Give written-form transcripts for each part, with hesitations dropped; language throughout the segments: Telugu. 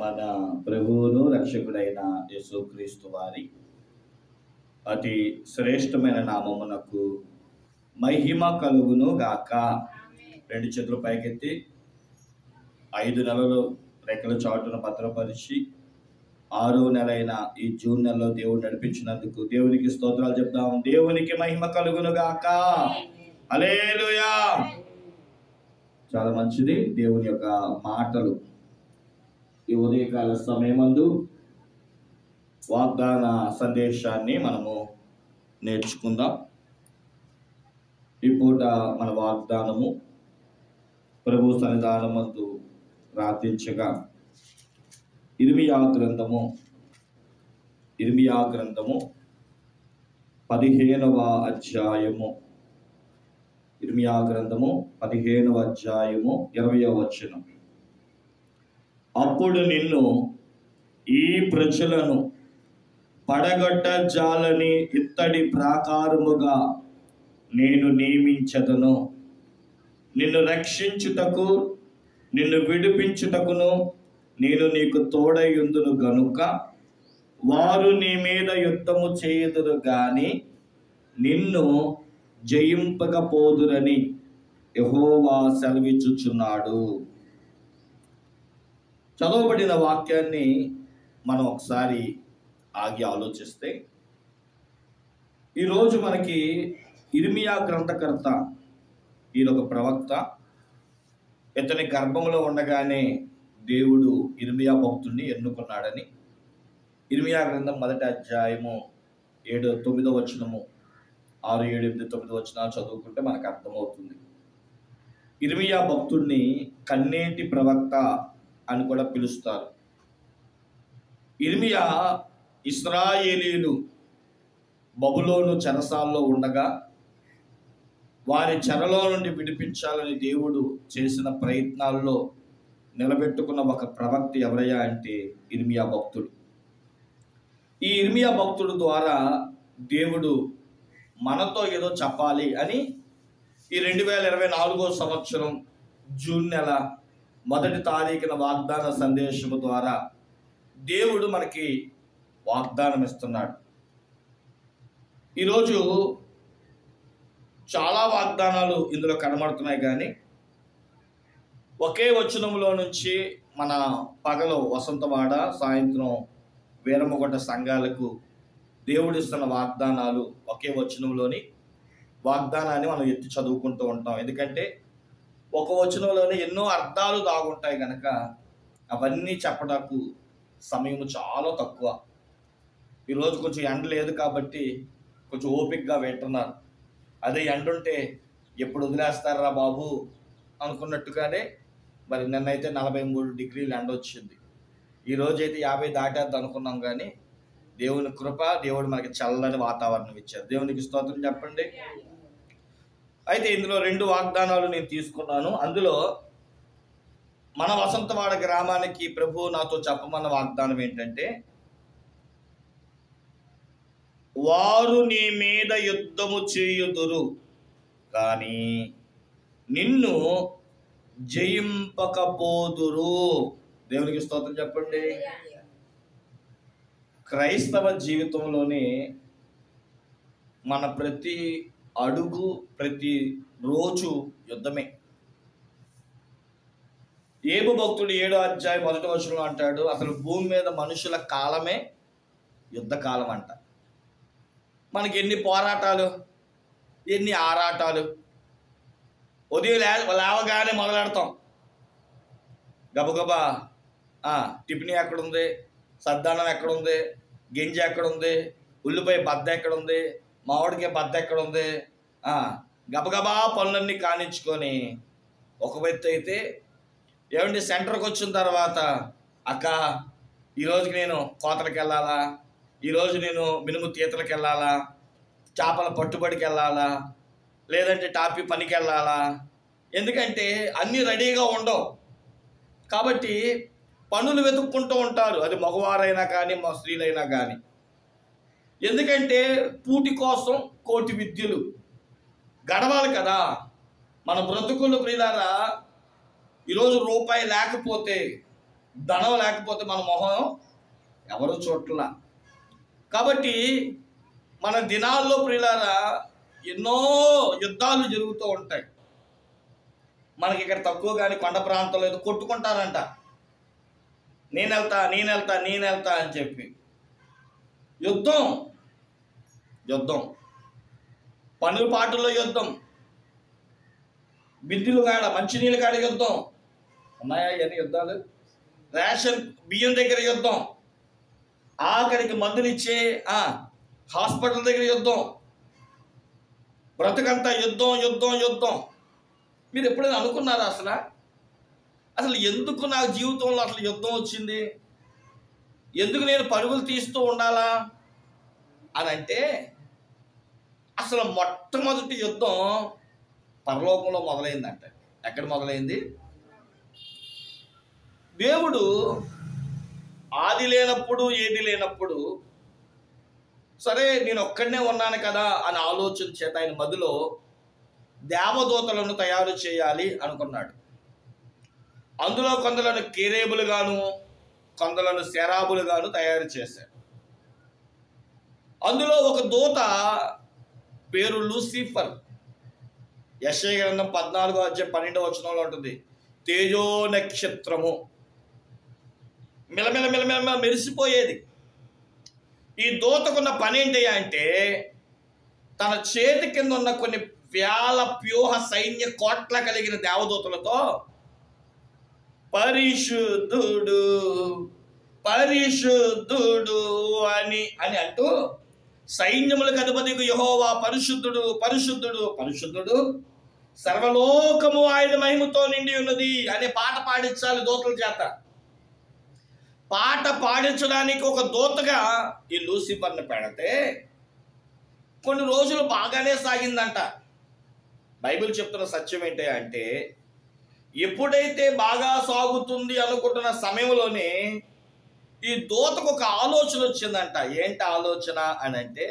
మన ప్రభువును రక్షకుడైన యేసుక్రీస్తు వారి అతి శ్రేష్టమైన నామమునకు మహిమ కలుగును గాక. రెండు చేతులు పైకెత్తి 5 నెలలు రెక్కల చాటును భద్రపరిచి 6వ నెలైన ఈ జూన్ నెలలో దేవుడు నడిపించినందుకు దేవునికి స్తోత్రాలు చెప్తాం. దేవునికి మహిమ కలుగును గాక. హల్లెలూయా. చాలా మంచిది. దేవుని యొక్క మాటలు ఈ ఉదయకాల సమయమందు వాగ్దాన సందేశాన్ని మనము నేర్చుకుందాం. ఈ పూట మన వాగ్దానము ప్రభు సన్నిధానమందు ప్రార్థించగా ఇర్మియా గ్రంథము 15వ అధ్యాయము ఇర్మియా గ్రంథము 15వ అధ్యాయము 20వ వచనం. అప్పుడు నిన్ను ఈ ప్రజలను పడగొట్ట జాలని ఇత్తడి ప్రాకారముగా నేను నియమించదను. నిన్ను రక్షించుటకు నిన్ను విడిపించుటకును నేను నీకు తోడయుందును గనుక వారు నీ మీద యుద్ధము చేయుదురు గాని నిన్ను జయింపకపోదురని యెహోవా సెలవిచ్చుచున్నాడు. చదవబడిన వాక్యాన్ని మనం ఒకసారి ఆగి ఆలోచిస్తే, ఈరోజు మనకి ఇర్మియా గ్రంథకర్త, ఈయనొక ప్రవక్త. ఇతని గర్భంలో ఉండగానే దేవుడు ఇర్మియా భక్తుడిని ఎన్నుకున్నాడని ఇర్మియా గ్రంథం 1వ అధ్యాయము 9వ వచనము 6, 7, 8, 9 వచనాలు చదువుకుంటే మనకు అర్థమవుతుంది. ఇర్మియా భక్తుడిని కన్నేటి ప్రవక్త అని కూడా పిలుస్తారు. ఇర్మియా ఇశ్రాయేలీలు బబులోను చెరసాల్లో ఉండగా వారి చెరలో నుండి విడిపించాలని దేవుడు చేసిన ప్రయత్నాల్లో నిలబెట్టుకున్న ఒక ప్రవక్త ఎవరయ్యా అంటే ఇర్మియా భక్తుడు. ఈ ఇర్మియా భక్తుడు ద్వారా దేవుడు మనతో ఏదో చెప్పాలి అని ఈ 2024వ సంవత్సరం జూన్ నెల 1వ తారీఖున వాగ్దాన సందేశము ద్వారా దేవుడు మనకి వాగ్దానం ఇస్తున్నాడు. ఈరోజు చాలా వాగ్దానాలు ఇందులో కనబడుతున్నాయి, కానీ ఒకే వచనంలో నుంచి మన పగలు వసంతవాడ, సాయంత్రం వీరమ్మగొండ సంఘాలకు దేవుడిస్తున్న వాగ్దానాలు ఒకే వచనంలోని వాగ్దానాన్ని మనం ఎత్తి చదువుకుంటూ ఉంటాం. ఎందుకంటే ఒక వచనంలోనే ఎన్నో అర్థాలు దాగుంటాయి కనుక అవన్నీ చెప్పడానికి సమయం చాలా తక్కువ. ఈరోజు కొంచెం ఎండ లేదు కాబట్టి కొంచెం ఓపికగా వింటున్నారు. అదే ఎండ ఉంటే ఎప్పుడు వదిలేస్తారా బాబు అనుకున్నట్టుగానే మరి నిన్నైతే 43 డిగ్రీలు ఎండ వచ్చింది. ఈరోజైతే 50 దాటేద్ది అనుకున్నాం, కానీ దేవుని కృప, దేవుడు మనకి చల్లని వాతావరణం ఇచ్చారు. దేవునికి స్తోత్రం చెప్పండి. అయితే ఇందులో 2 వాగ్దానాలు నేను తీసుకున్నాను. అందులో మన వసంతవాడ గ్రామానికి ప్రభు నాతో చెప్పమన్న వాగ్దానం ఏంటంటే, వారు నీ మీద యుద్ధము చేయుదురు కానీ నిన్ను జయింపకపోదురు. దేవునికి స్తోత్రం చెప్పండి. క్రైస్తవ జీవితంలోనే మన ప్రతి అడుగు, ప్రతి రోజు యుద్ధమే. యోబు భక్తుడు 7వ అధ్యాయం 1వ వచనంలో అంటాడు, అసలు భూమి మీద మనుషుల కాలమే యుద్ధ కాలం అంట. మనకి ఎన్ని పోరాటాలు, ఎన్ని ఆరాటాలు. ఉదయం లేవగానే మొదలెడతాం, గబగబా టిఫిన్ ఎక్కడుంది, సద్దానం ఎక్కడుంది, గింజ ఎక్కడుంది, ఉల్లిపాయ బద్ద ఎక్కడుంది, మామిడికాయ బద్ద ఎక్కడుంది, గబగబా పనులన్నీ కానించుకొని ఒక వ్యక్తి అయితే ఏమండి సెంటర్కి వచ్చిన తర్వాత, అక్క ఈరోజుకి నేను కోతలకు వెళ్ళాలా, ఈరోజు నేను మినుము తీతలకు వెళ్ళాలా, చేపల పట్టుబడికి వెళ్ళాలా, లేదంటే టాపీ పనికి వెళ్ళాలా. ఎందుకంటే అన్నీ రెడీగా ఉండవు కాబట్టి పనులు వెతుక్కుంటూ ఉంటారు. అది మగవారైనా కానీ స్త్రీలైనా కానీ. ఎందుకంటే పూటి కోసం కోటి విద్యలు గడవాలి కదా మన బ్రతుకులు. ప్రియులారా, ఈరోజు రూపాయి లేకపోతే ధనం లేకపోతే మన మొహం ఎవరు చూడట్లా. కాబట్టి మన దినాల్లో ప్రియులారా ఎన్నో యుద్ధాలు జరుగుతూ ఉంటాయి. మనకి ఇక్కడ తక్కువ కానీ కొండ ప్రాంతంలో ఏదో కొట్టుకుంటారంట, నేను వెళ్తా అని చెప్పి. యుద్ధం పనుల పాటల్లో యుద్ధం, బిందులు కాడ మంచినీళ్ళ కాడ యుద్ధం. ఉన్నాయా ఇవన్నీ యుద్ధాలు? రేషన్ బియ్యం దగ్గర యుద్ధం, ఆఖరికి మందులు ఇచ్చే హాస్పిటల్ దగ్గర యుద్ధం, బ్రతుకంతా యుద్ధం. మీరు ఎప్పుడైనా అనుకున్నారా అసలు ఎందుకు నా జీవితంలో అసలు యుద్ధం వచ్చింది, ఎందుకు నేను పరుగులు తీస్తూ ఉండాలా అని అంటే, అసలు మొట్టమొదటి యుద్ధం పరలోకంలో మొదలైందంట. ఎక్కడ మొదలైంది? దేవుడు ఆది లేనప్పుడు ఏది లేనప్పుడు సరే నేను ఒక్కడనే ఉన్నాను కదా అని ఆలోచన చేత ఆయన మదిలో దేవదూతలను తయారు చేయాలి అనుకున్నాడు. అందులో కొందలను కేరేబులుగాను కొందలను శరాబులుగాను తయారు చేశాడు. అందులో ఒక దూత పేరు లూసిఫర్. యెషయా గ్రంథం 14:12 ఉంటుంది. తేజో నక్షత్రము, మిలమిల మెరిసిపోయేది. ఈ దూతకున్న పని ఏంటి అంటే, తన చేతి కింద ఉన్న కొన్ని వేల వ్యూహ సైన్య కోట్ల కలిగిన దేవదూతలతో పరిశుద్ధుడు అని అంటూ సైన్యములకు అధిపతికి యెహోవా పరిశుద్ధుడు సర్వలోకము ఆయన మహిమతో నిండి ఉన్నది అనే పాట పాడించాలి దూతల చేత. పాట పాడించడానికి ఒక దూతగా ఈ లూసిఫర్ని పెడితే కొన్ని రోజులు బాగానే సాగిందంట. బైబిల్ చెప్తున్న సత్యం ఏంటి అంటే, ఎప్పుడైతే బాగా సాగుతుంది అనుకుంటున్న సమయంలోనే ఈ దూతకు ఒక ఆలోచన వచ్చిందంట. ఏంటి ఆలోచన అని అంటే,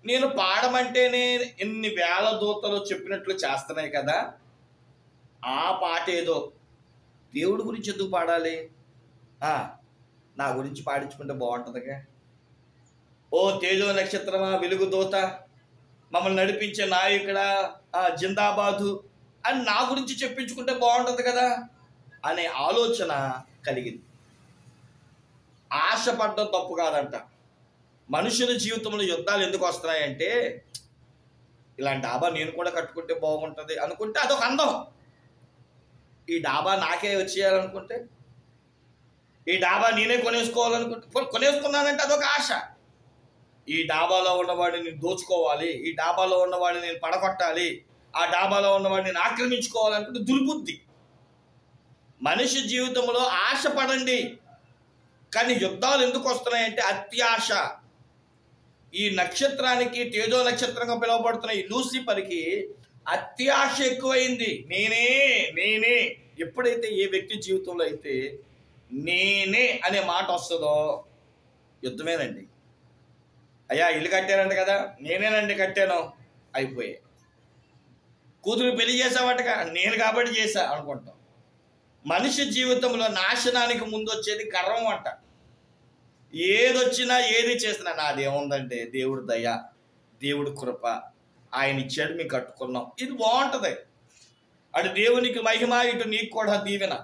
నేను పాడమంటేనే ఎన్ని వేల దూతలు చెప్పినట్లు చేస్తున్నాయి కదా, ఆ పాట ఏదో దేవుడి గురించి ఎందుకు పాడాలి, నా గురించి పాడించుకుంటే బాగుంటుందిగా. ఓ తేజో నక్షత్రమా, వెలుగు దూత, మమ్మల్ని నడిపించే నాయకుడా, జిందాబాదు అని నా గురించి చెప్పించుకుంటే బాగుంటుంది కదా అనే ఆలోచన కలిగింది. ఆశపడడం తప్పు కాదంట. మనుషుల జీవితంలో యుద్ధాలు ఎందుకు వస్తున్నాయంటే, ఇలాంటి డాబా నేను కూడా కట్టుకుంటే బాగుంటుంది అనుకుంటే అదొక అందం. ఈ డాబా నాకే వచ్చేయాలనుకుంటే, ఈ డాబా నేనే కొనేసుకున్నానంటే అదొక ఆశ. ఈ డాబాలో ఉన్నవాడిని నేను దోచుకోవాలి, ఈ డాబాలో ఉన్నవాడిని నేను పడగొట్టాలి, ఆ డాబాలో ఉన్నవాడిని నేను ఆక్రమించుకోవాలనుకుంటే దుర్బుద్ధి. మనిషి జీవితంలో ఆశపడండి, కానీ యుద్ధాలు ఎందుకు వస్తున్నాయంటే అత్యాశ. ఈ నక్షత్రానికి, తేజో నక్షత్రంగా పిలువబడుతున్న ఈ లూసిఫర్కి అత్యాశ ఎక్కువైంది. నేనే ఎప్పుడైతే ఏ వ్యక్తి జీవితంలో అయితే నేనే అనే మాట వస్తుందో యుద్ధమేనండి. అయ్యా ఇల్లు కట్టానంట కదా, నేనేనండి కట్టాను, అయిపోయాయి. కూతురు పెళ్లి చేసావటగా, నేను కాబట్టి చేశా అనుకుంటాం. మనిషి జీవితంలో నాశనానికి ముందు వచ్చేది గర్వం అంట. ఏదొచ్చినా ఏది చేసినా నాదేముందంటే దేవుడు దయ, దేవుడు కృప, ఆయన ఇచ్చాడు మీకు కట్టుకున్నాం, ఇది బాగుంటుంది, అటు దేవునికి మహిమ, ఇటు నీకు కూడా దీవెన.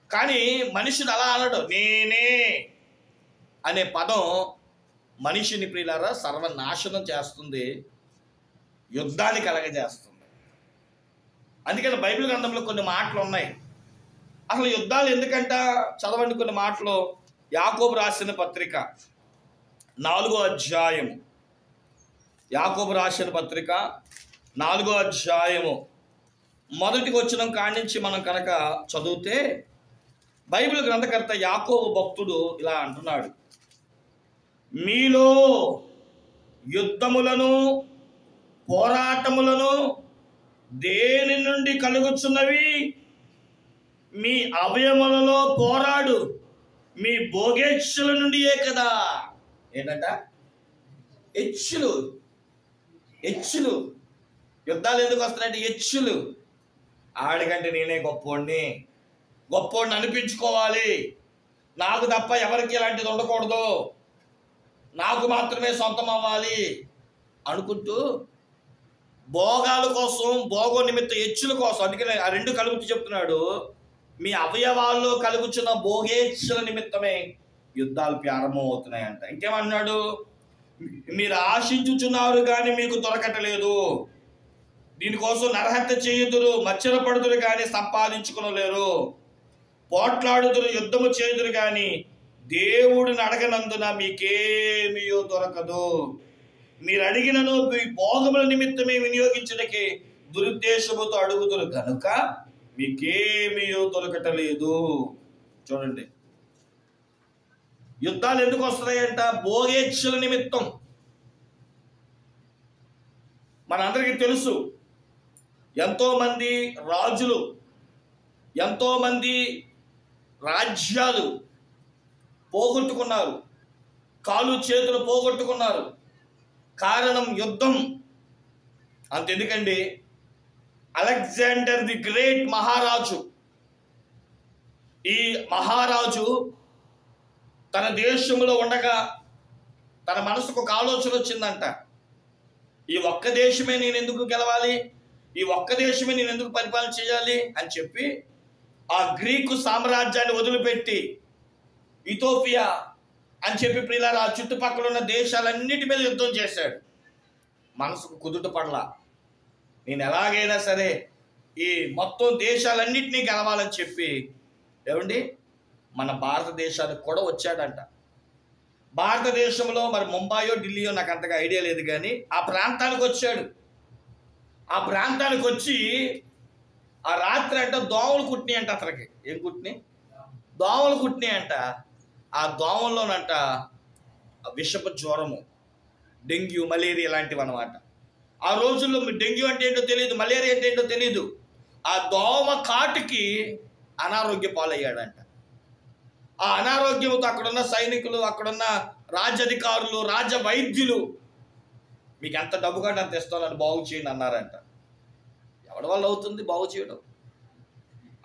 కానీ మనుషుడు అలా అనడు. నేనే అనే పదం మనిషిని ప్రియులారా సర్వనాశనం చేస్తుంది, యుద్ధాన్ని కలగజేస్తుంది. అందుకని బైబిల్ గ్రంథంలో కొన్ని మాటలు ఉన్నాయి. అసలు యుద్ధాలు ఎందుకంట చదవండి కొన్ని మాటలు. యాకోబు రాసిన పత్రిక 4వ అధ్యాయము, యాకోబు రాసిన పత్రిక 4వ అధ్యాయము మొదటికి వచ్చిన కాడి నుంచి మనం కనుక చదివితే, బైబిల్ గ్రంథకర్త యాకోబు భక్తుడు ఇలా అంటున్నాడు. మీలో యుద్ధములను పోరాటములను దేని నుండి కలుగుచున్నవి? మీ అవయములలో పోరాడు మీ భోగేచ్ఛల నుండియే కదా. ఏంటంట? హెచ్చులు. యుద్ధాలు ఎందుకు వస్తున్నాయంటే హెచ్చులు. ఆడికంటే నేనే గొప్పోడిని, గొప్పోడిని అనిపించుకోవాలి, నాకు తప్ప ఎవరికి ఇలాంటిది ఉండకూడదు, నాకు మాత్రమే సొంతం అవ్వాలి అనుకుంటూ భోగాల కోసం, భోగ నిమిత్త హెచ్చుల కోసం, అందుకని ఆ రెండు కలుగుతూ చెప్తున్నాడు, మీ అవయవాల్లో కలుగుచున్న భోగేచ్ఛల నిమిత్తమే యుద్ధాలు ప్రారంభం అవుతున్నాయంట. ఇంకేమన్నాడు, మీరు ఆశించుచున్నారు కానీ మీకు దొరకటలేదు, దీనికోసం నరహత్య చేయుదురు, మచ్చరపడుదురు కానీ సంపాదించుకునలేరు, పోట్లాడుదురు, యుద్ధము చేయుదురు కానీ దేవుడిని అడగనందున మీకేమీయో దొరకదు, మీరు అడిగినను మీ భోగముల నిమిత్తమే వినియోగించడానికి దురుద్దేశముతో అడుగుదురు కనుక మీకేమీయో దొరకటలేదు. చూడండి, యుద్ధాలు ఎందుకు వస్తున్నాయంట? భోగేచ్ఛల నిమిత్తం. మనందరికీ తెలుసు, ఎంతోమంది రాజులు, ఎంతోమంది రాజ్యాలు పోగొట్టుకున్నారు, కాలు చేతులు పోగొట్టుకున్నారు. కారణం యుద్ధం. అంతెందుకండి, అలెగ్జాండర్ ది గ్రేట్ మహారాజు, ఈ మహారాజు తన దేశంలో ఉండగా తన మనసుకు ఒక ఆలోచన వచ్చిందంట, ఈ ఒక్క దేశమే నేను ఎందుకు గెలవాలి, ఈ ఒక్క దేశమే నేను ఎందుకు పరిపాలన చేయాలి అని చెప్పి ఆ గ్రీకు సామ్రాజ్యాన్ని వదిలిపెట్టి ఇథోపియా అని చెప్పి ప్రియులారా ఆ చుట్టుపక్కల ఉన్న దేశాలన్నిటి మీద యుద్ధం చేశాడు. మనసుకు కుదుట పడల, నేను ఎలాగైనా సరే ఈ మొత్తం దేశాలన్నింటినీ గెలవాలని చెప్పి ఏమండి మన భారతదేశానికి కూడా వచ్చాడంట. భారతదేశంలో మరి ముంబాయో ఢిల్లీయో నాకు అంతగా ఐడియా లేదు, కానీ ఆ ప్రాంతానికి వచ్చాడు. ఆ ప్రాంతానికి వచ్చి ఆ రాత్రి అంట దోమలు కుట్టినాయి అంట. అతనికి ఏం కుట్టినాయి? దోమలు కుట్టినాయి అంట. ఆ దోమల్లోనంట విషపు జ్వరము, డెంగ్యూ, మలేరియా ఇలాంటివి అన్నమాట. ఆ రోజుల్లో డెంగ్యూ అంటే ఏంటో తెలియదు, మలేరియా అంటే ఏంటో తెలియదు. ఆ దోమ కాటుకి అనారోగ్య పాలయ్యాడంట. ఆ అనారోగ్యంతో అక్కడున్న సైనికులు, అక్కడున్న రాజ్యాధికారులు, రాజ్య వైద్యులు మీకు ఎంత డబ్బు కంటే అంత ఇస్తానని బాగు చేయండి అన్నారంట. ఎవరి వల్ల అవుతుంది బాగు చేయడం?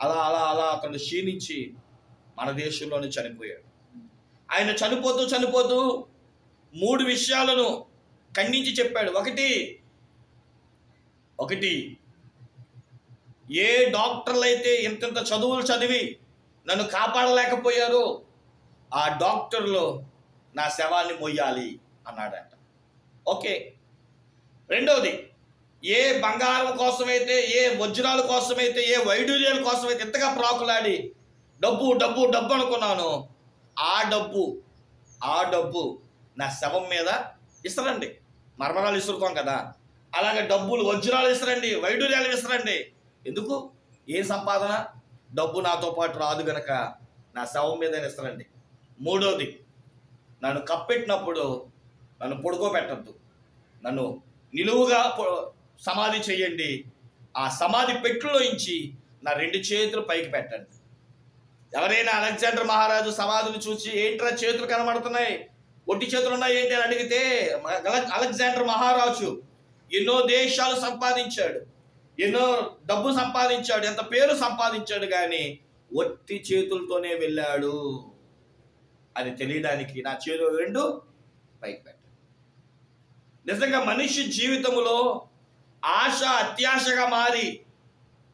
అలా అలా అలా అతను క్షీణించి మన దేశంలోనే చనిపోయాడు. ఆయన చనిపోతూ 3 విషయాలను ఖండించి చెప్పాడు. ఒకటి ఏ డాక్టర్లు అయితే ఇంత చదువులు చదివి నన్ను కాపాడలేకపోయారో ఆ డాక్టర్లు నా శవాన్ని మొయ్యాలి అన్నాడంట. ఓకే. రెండవది, ఏ బంగారం కోసమైతే, ఏ వజ్రాల కోసమైతే, ఏ వైడూర్యాల కోసమైతే ఇంతగా ప్రాకులాడి డబ్బు డబ్బు డబ్బు అనుకున్నాను, ఆ డబ్బు నా శవం మీద ఇస్తారండి. మర్మరాలు ఇసురుతాం కదా, అలాగే డబ్బులు, వజ్రాలు ఇస్తారండి, వైడూర్యాలు ఇస్తారండి. ఎందుకు? ఏ సంపాదన? డబ్బు నాతో పాటు రాదు గనక నా శవం మీద ఇస్తారండి. మూడోది, నన్ను కప్పెట్టినప్పుడు నన్ను పడుకోబెట్టద్దు, నన్ను నిలువుగా సమాధి చేయండి, ఆ సమాధి పెట్టులోంచి నా 2 చేతులు పైకి పెట్టండి. ఎవరైనా అలెగ్జాండర్ మహారాజు సమాధిని చూసి ఏంట్రా చేతులు కనబడుతున్నాయి, ఒట్టి చేతులు ఉన్నాయి ఏంటి అని అడిగితే, అలెగ్జాండర్ మహారాజు ఎన్నో దేశాలు సంపాదించాడు, ఎన్నో డబ్బు సంపాదించాడు, ఎంత పేరు సంపాదించాడు, కానీ ఒట్టి చేతులతోనే వెళ్ళాడు అది తెలియడానికి నా చేతులు 2 పైకి పెట్టాడు. నిజంగా మనిషి జీవితంలో ఆశ అత్యాశగా మారి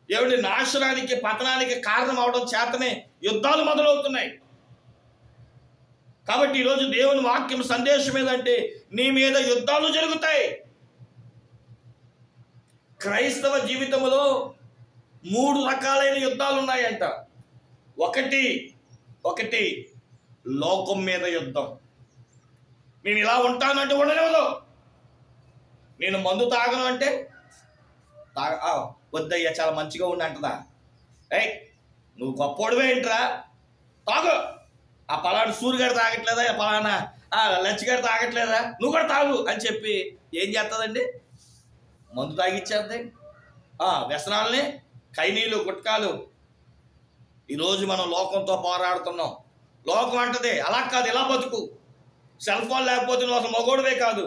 ఎవరి నాశనానికి, పతనానికి కారణం అవడం చేతనే యుద్ధాలు మొదలవుతున్నాయి. కాబట్టి ఈరోజు దేవుని వాక్యం సందేశం ఏదంటే, నీ మీద యుద్ధాలు జరుగుతాయి. క్రైస్తవ జీవితంలో 3 రకాలైన యుద్ధాలు ఉన్నాయంట. ఒకటి లోకం మీద యుద్ధం. నేను ఇలా ఉంటానంటే ఉండలేవు, నేను మందు తాగను అంటే వద్దయ్యా చాలా మంచిగా ఉండి అంటదా, ఏయ్ నువ్వు గొప్పోడివే ఏంట్రా తాగు, ఆ పలానా సూర్యుగాడు తాగట్లేదా, పలానా లచ్చిగాడు తాగట్లేదా, నువ్వు కూడా తాగు అని చెప్పి ఏం చేస్తుందండి? మందు తాగిచ్చేద్ది. వ్యసనాలని, ఖైనీలు, గుట్కాలు. ఈరోజు మనం లోకంతో పోరాడుతున్నాం. లోకం అంటది అలా కాదు, ఇలా బతుకు, సెల్ ఫోన్ లేకపోతే నువ్వు అసలు మగోడివే కాదు,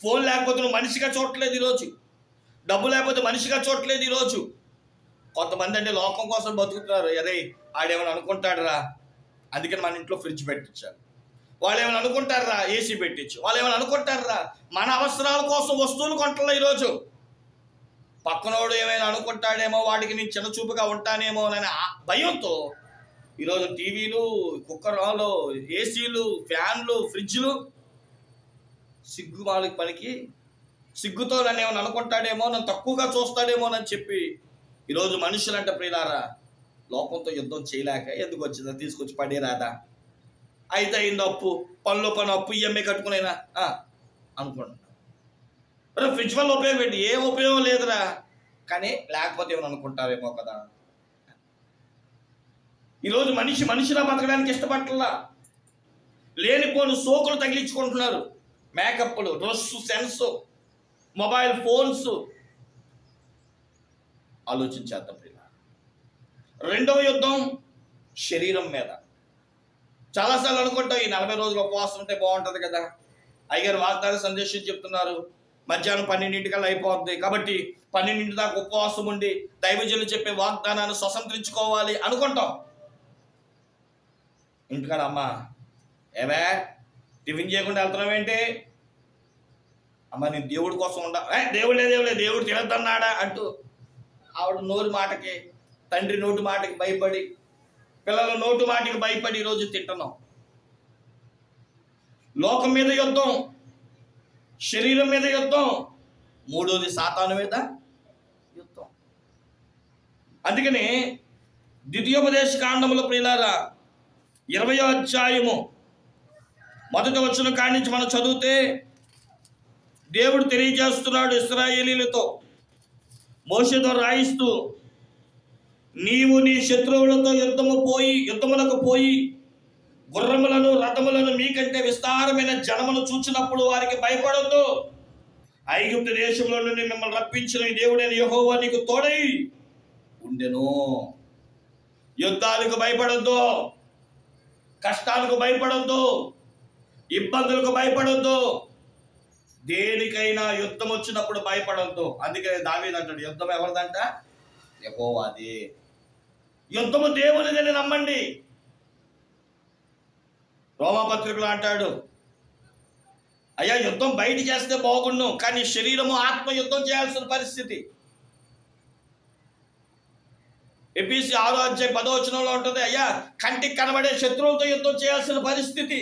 ఫోన్ లేకపోతే నువ్వు మనిషిగా చూడట్లేదు ఈరోజు, డబ్బు లేకపోతే మనిషిగా చూడట్లేదు ఈరోజు, కొంతమంది అంటే లోకం కోసం బతుకుతున్నారు. అరే ఆడేమైనా అనుకుంటాడురా, అందుకని మన ఇంట్లో ఫ్రిడ్జ్ పెట్టించాలి. వాళ్ళు ఏమైనా అనుకుంటారా, ఏసీ పెట్టించు. వాళ్ళు ఏమైనా అనుకుంటారా, మన అవసరాల కోసం వస్తువులు కొంటలే. ఈరోజు పక్కనోడు ఏమైనా అనుకుంటాడేమో, వాడికి నేను చిన్న చూపుగా ఉంటానేమో అనే భయంతో ఈరోజు టీవీలు, కుక్కరాలు, ఏసీలు, ఫ్యాన్లు, ఫ్రిడ్జ్లు. సిగ్గు వాళ్ళకి పనికి, సిగ్గుతో నన్ను ఏమైనా అనుకుంటాడేమో, నన్ను తక్కువగా చూస్తాడేమోనని చెప్పి ఈరోజు మనుషులంటే ప్రియులారా లోకంతో యుద్ధం చేయలేక ఎందుకు వచ్చిందా, తీసుకొచ్చి పడేరాదా, అయితే అయింది అప్పు, పనులు పని అప్పు, ఈఎంఐ కట్టుకునేనా అనుకుంటున్నా. ఫ్రిడ్జ్ వల్ల ఉపయోగం ఏంటి? ఏం ఉపయోగం లేదురా, కానీ లేకపోతే ఏమైనా అనుకుంటారేమో కదా. ఈరోజు మనిషిలా బతకడానికి ఇష్టపడలా. లేనిపోను సోకులు తగిలించుకుంటున్నారు. మేకప్లు, డ్రెస్ సెన్స్, మొబైల్ ఫోన్స్. ఆలోచించేద్దాం ప్రియుల. రెండవ యుద్ధం శరీరం మీద. చాలాసార్లు అనుకుంటాం ఈ 40 రోజులు ఉపవాసం ఉంటే బాగుంటుంది కదా. అయ్యగారు వాగ్దాన సందేశం చెప్తున్నారు, మధ్యాహ్నం 12 అయిపోద్ది, కాబట్టి 12 దాకా ఉపవాసం ఉండి దైవజనులు చెప్పే వాగ్దానాన్ని స్వతంత్రించుకోవాలి అనుకుంటాం. ఇంటికాడ అమ్మ, ఏమే టిఫిన్ చేయకుండా వెళ్తున్నావేంటి? అమ్మ నేను దేవుడి కోసం ఉండ, దేవుడు తినద్దన్నాడా అంటూ ఆవిడ నోరు మాటకి, తండ్రి నోటు మాటకి భయపడి, పిల్లల నోటు మాటకి భయపడి ఈరోజు తింటున్నాం. లోకం మీద యుద్ధం, శరీరం మీద యుద్ధం, మూడోది సాతాను మీద యుద్ధం. అందుకని ద్వితీయోపదేశ కాండములో ప్రియులారా 20వ అధ్యాయము 1వ వచనం కాడి నుంచి మనం చదివితే దేవుడు తెలియజేస్తున్నాడు ఇశ్రాయేలీలతో మోషేతో రాయిస్తూ, నీవు నీ శత్రువులతో యుద్ధములకు పోయి గుర్రములను రథములను మీకంటే విస్తారమైన జనమును చూచినప్పుడు వారికి భయపడొద్దు. ఐగుప్తు దేశంలో నుండి మిమ్మల్ని రప్పించిన ఈ దేవుడైన యెహోవా నీకు తోడై ఉండెను. యుద్ధాలకు భయపడొద్దు, కష్టాలకు భయపడొద్దు, ఇబ్బందులకు భయపడొద్దు, దేనికైనా యుద్ధం వచ్చినప్పుడు భయపడొద్దు. అందుకే దావీదు అంటాడు, యుద్ధం ఎవరిదంట? యెహోవాది. యుద్ధము దేవునిదని నమ్మండి. రోమాపత్రికలో అంటాడు, అయ్యా యుద్ధం బయట చేస్తే బాగుండు, కానీ శరీరము ఆత్మ యుద్ధం చేయాల్సిన పరిస్థితి. ఎఫెసీ 6వ అధ్యాయం 10వ వచనంలో ఉంటుంది, అయ్యా కంటికి కనబడే శత్రువులతో యుద్ధం చేయాల్సిన పరిస్థితి.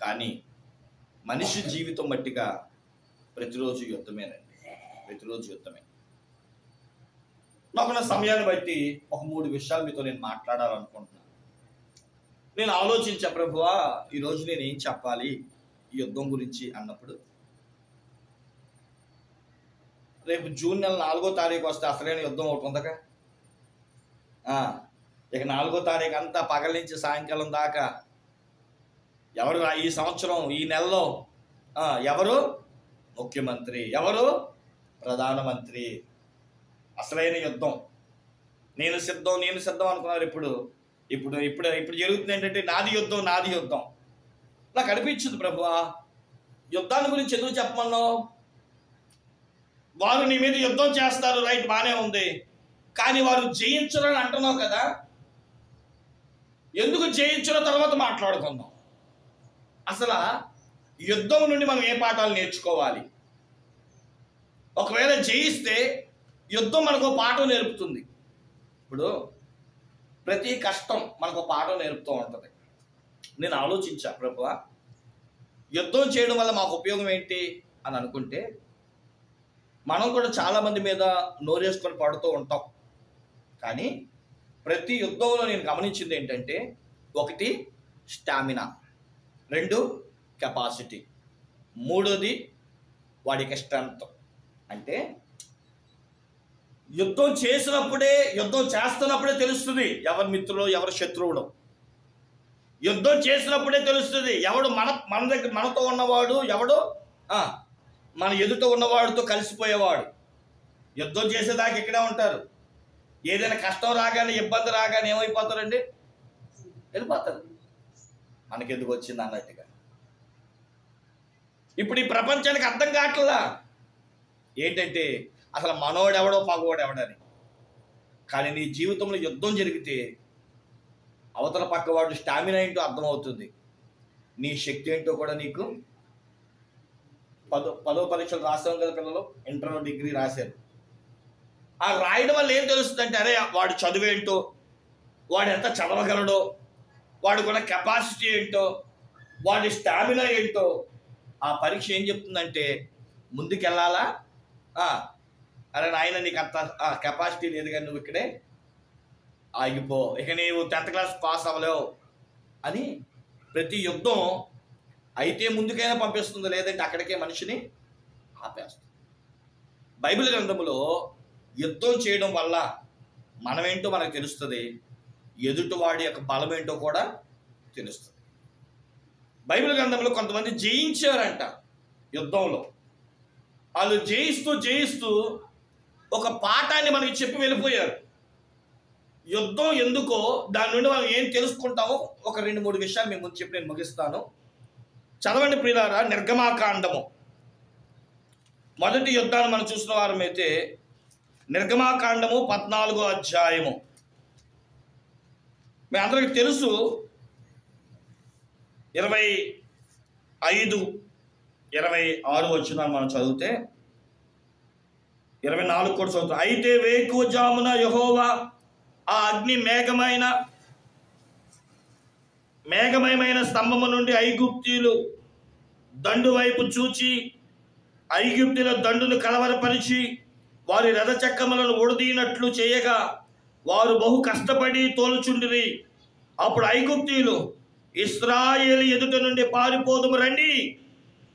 కానీ మనిషి జీవితం బట్టిగా ప్రతిరోజు యుద్ధమేనండి, ప్రతిరోజు యుద్ధమే. నాకున్న సమయాన్ని బట్టి ఒక 3 విషయాలు మీతో నేను మాట్లాడాలనుకుంటున్నాను. నేను ఆలోచించా, ప్రభువా ఈరోజు నేను ఏం చెప్పాలి ఈ యుద్ధం గురించి అన్నప్పుడు, రేపు జూన్ నెల 4వ తారీఖు వస్తే అసలైన యుద్ధం ఒకటి ఉందగా. ఇక 4వ తారీఖు అంతా పగల నుంచి సాయంకాలం దాకా ఎవరు ఈ సంవత్సరం ఈ నెలలో ఎవరు ముఖ్యమంత్రి, ఎవరు ప్రధానమంత్రి, అసలైన యుద్ధం. నేను సిద్ధం అనుకున్నారు. ఇప్పుడు జరుగుతుంది ఏంటంటే నాది యుద్ధం. నాకు అనిపించింది, ప్రభువా యుద్ధాన్ని గురించి ఎందుకు చెప్పమన్నావు? వారు నీ మీద యుద్ధం చేస్తారు, రైట్, బాగానే ఉంది, కానీ వారు జయించరని అంటున్నావు కదా. ఎందుకు జయించిన తర్వాత మాట్లాడుకుందాం. అసలు యుద్ధం నుండి మనం ఏ పాఠాలు నేర్చుకోవాలి? ఒకవేళ జయిస్తే యుద్ధం మనకు పాఠం నేర్పుతుంది. ఇప్పుడు ప్రతి కష్టం మనకు పాఠం నేర్పుతూ ఉంటుంది. నేను ఆలోచించా, ప్రభువా యుద్ధం చేయడం వల్ల మాకు ఉపయోగం ఏంటి అని అనుకుంటే, మనం కూడా చాలామంది మీద నోరేసుకొని పడుతూ ఉంటాం. కానీ ప్రతి యుద్ధంలో నేను గమనించింది ఏంటంటే, 1 స్టామినా, 2 కెపాసిటీ, 3ది వాడికి స్ట్రెంగ్త్. అంటే యుద్ధం చేస్తున్నప్పుడే తెలుస్తుంది ఎవరి మిత్రుడు ఎవరి శత్రువుడు. యుద్ధం చేసినప్పుడే తెలుస్తుంది ఎవడు మన దగ్గర మనతో ఉన్నవాడు, ఎవడు మన ఎదుట ఉన్నవాడితో కలిసిపోయేవాడు. యుద్ధం చేసేదాకా ఇక్కడే ఉంటారు. ఏదైనా కష్టం రాగానే, ఇబ్బంది రాగానే ఏమైపోతారండి? వెళ్ళిపోతారు. మనకెందుకు వచ్చింది అన్నట్టుగా. ఇప్పుడు ఈ ప్రపంచానికి అర్థం కావట్లా ఏంటంటే, అసలు మనోడెవడో పగోడెవడని. కానీ నీ జీవితంలో యుద్ధం జరిగితే అవతల పక్కవాడు స్టామినా ఏంటో అర్థమవుతుంది, నీ శక్తి ఏంటో కూడా నీకు. పదో పరీక్షలు రాసాం కదా పిల్లలు, ఇంటర్ డిగ్రీ రాశారు. ఆ రాయడం వల్ల ఏం తెలుస్తుందంటే, అరే వాడు చదువేంటో, వాడు ఎంత చదవగలడో, వాడుకున్న కెపాసిటీ ఏంటో, వాడి స్టామినా ఏంటో. ఆ పరీక్ష ఏం చెప్తుందంటే ముందుకెళ్ళాలా, అరే నాయన నీకు అంత కెపాసిటీ లేదు కానీ నువ్వు ఇక్కడే ఆగిపో, ఇక నీవు 10th క్లాస్ పాస్ అవ్వలేవు అని. ప్రతి యుద్ధం అయితే ముందుకైనా పంపిస్తుంది, లేదంటే అక్కడికే మనిషిని ఆపేస్తుంది. బైబిల్ గ్రంథంలో యుద్ధం చేయడం వల్ల మనమేంటో మనకు తెలుస్తుంది, ఎదుటివాడి యొక్క బలం ఏంటో కూడా తెలుస్తుంది. బైబిల్ గ్రంథంలో కొంతమంది జయించారంట యుద్ధంలో. వాళ్ళు జయిస్తూ ఒక పాఠాన్ని మనకి చెప్పి వెళ్ళిపోయారు. యుద్ధం ఎందుకో దాని నుండి మనం ఏం తెలుసుకుంటామో ఒక 2-3 విషయాలు మేము ముందు చెప్పి నేను ముగిస్తాను. చదవండి ప్రియులారా, నిర్గమాకాండము మొదటి యుద్ధాన్ని మనం చూసిన వారమైతే నిర్గమాకాండము 14వ అధ్యాయము. మీ అందరికి తెలుసు, 25-26 వచనాలు మనం చదివితే 24 కూడా చదువుతాం. అయితే వేకువజామున యెహోవా ఆ అగ్ని మేఘమయమైన స్తంభము నుండి ఐగుప్తీయులు దండు వైపు చూచి ఐగుప్తుల దండును కలవరపరిచి వారి రథచక్రములను ఒడదీనట్లు చేయగా వారు బహు కష్టపడి తోలుచుండిరి. అప్పుడు ఐగుప్తీయులు ఇశ్రాయేలు ఎదుట నుండి పారిపోదుము రండి,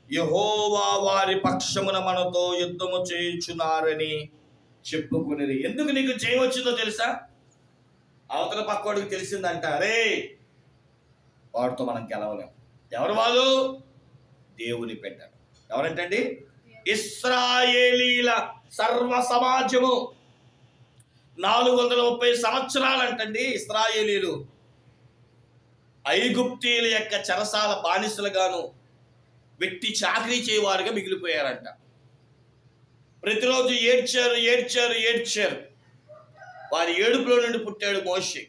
యెహోవా వారి పక్షమున మనతో యుద్ధము చేయుచున్నారని చెప్పుకునేది. ఎందుకు నీకు జయం వచ్చిందో తెలుసా? అవతల పక్కోడికి తెలిసిందంట, అరే వాడితో మనం గెలవలేం. ఎవరు వాళ్ళు? దేవుని పెట్టాడు. ఎవరంటండి? ఇశ్రాయేలీల సర్వ సమాజము. 430 సంవత్సరాలు అంటండి ఇశ్రాయేలీలు ఐగుప్తీయుల యొక్క చెరసాల బానిసలుగాను వెట్టి చాకరీ చేయవారుగా మిగిలిపోయారంట. ప్రతిరోజు ఏడ్చారు. వారి ఏడుపులో నుండి పుట్టాడు మోషే.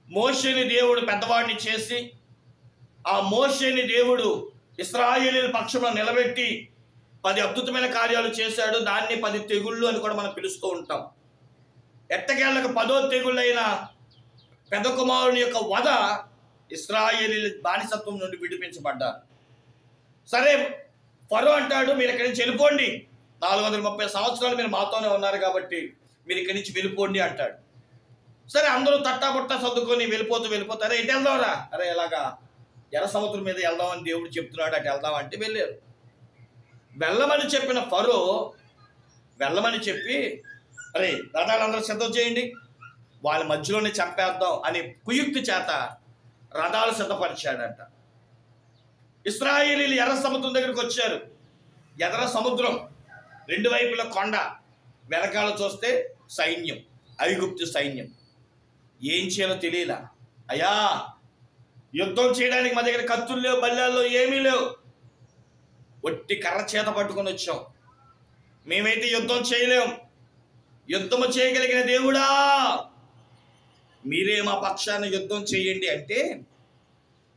మోషేని దేవుడు పెద్దవాడిని చేసి ఆ మోషేని దేవుడు ఇశ్రాయేలీల పక్షంలో నిలబెట్టి 10 అద్భుతమైన కార్యాలు చేశాడు. దాన్ని 10 తెగుళ్ళు అని కూడా మనం పిలుస్తూ ఉంటాం. ఎట్టకేళ్ళకు 10వ తెగుళ్ళైన పెద్ద కుమారుని యొక్క వధ ఇశ్రాయేలీల బానిసత్వం నుండి విడిపించబడ్డారు. సరే, ఫరో అంటాడు, మీరు ఇక్కడి నుంచి వెళ్ళిపోండి, 430 సంవత్సరాలు మీరు మాతోనే ఉన్నారు కాబట్టి మీరు ఇక్కడి నుంచి వెళ్ళిపోండి అంటాడు. సరే, అందరూ తట్టాబుట్టా సర్దుకొని వెళ్ళిపోతారే, ఎటు వెళ్దాంరా? అరే ఇలాగా ఎర్ర సముద్రం మీద వెళ్దామని దేవుడు చెప్తున్నాడు, అటు వెళ్దామంటే వెళ్ళారు. వెళ్ళమని చెప్పిన ఫరో వెళ్ళమని చెప్పి, అరే రథాలందరూ సిద్ధం చేయండి, వాళ్ళ మధ్యలోనే చంపేద్దాం అని కుయుక్తి చేత రథాలు సిద్ధపరిచాడంట. ఇశ్రాయేలీలు ఎర్ర సముద్రం దగ్గరికి వచ్చారు. ఎర్ర సముద్రం 2 వైపుల కొండ, వెనకాల చూస్తే సైన్యం, ఐగుప్తు సైన్యం. ఏం చేయాలో తెలియలా. అయ్యా యుద్ధం చేయడానికి మా దగ్గర కత్తులు లేవు, బల్లాల్లో ఏమీ లేవు, ఒట్టి కర్ర చేత పట్టుకొని వచ్చాం, మేమైతే యుద్ధం చేయలేం, యుద్ధము చేయగలిగిన దేవుడా మీరే మా పక్షాన యుద్ధం చేయండి అంటే